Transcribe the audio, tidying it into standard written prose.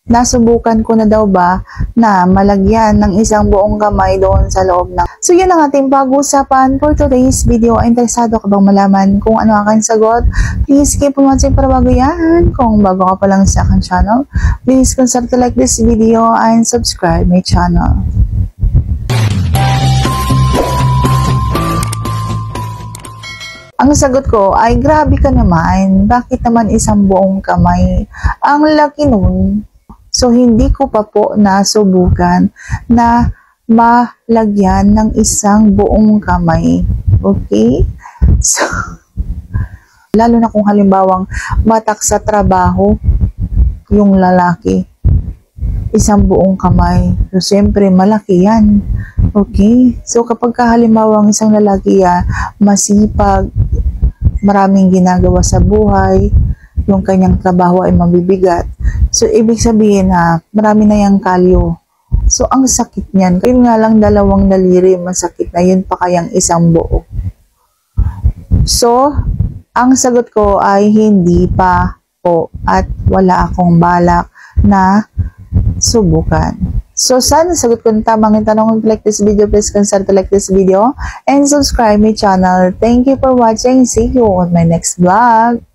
Nasubukan ko na daw ba na malagyan ng isang buong kamay doon sa loob ng... So yun ang ating pag-usapan for today's video. Interesado ka bang malaman kung ano ang aking sagot? Please keep on watching para bago yan. Kung bago ka pa lang sa aking channel, please consider to like this video and subscribe my channel. Ang sagot ko ay grabe ka naman. Bakit naman isang buong kamay? Ang laki nun. So, hindi ko pa po nasubukan na malagyan ng isang buong kamay. Okay? So, lalo na kung halimbawang matak sa trabaho yung lalaki. Isang buong kamay. So, siyempre, malaki yan. Okay? So, kapag halimbawang isang lalaki masipag, maraming ginagawa sa buhay, yung kanyang trabaho ay mabibigat. So, ibig sabihin na marami na yung kalyo. So, ang sakit niyan. Yun nga lang dalawang daliri, masakit na yun pa kayang isang buo. So, ang sagot ko ay hindi pa po at wala akong balak na subukan. So, sana sagot ko ng tamang tanong. Like this video, please consider to like this video and subscribe my channel. Thank you for watching. See you on my next vlog.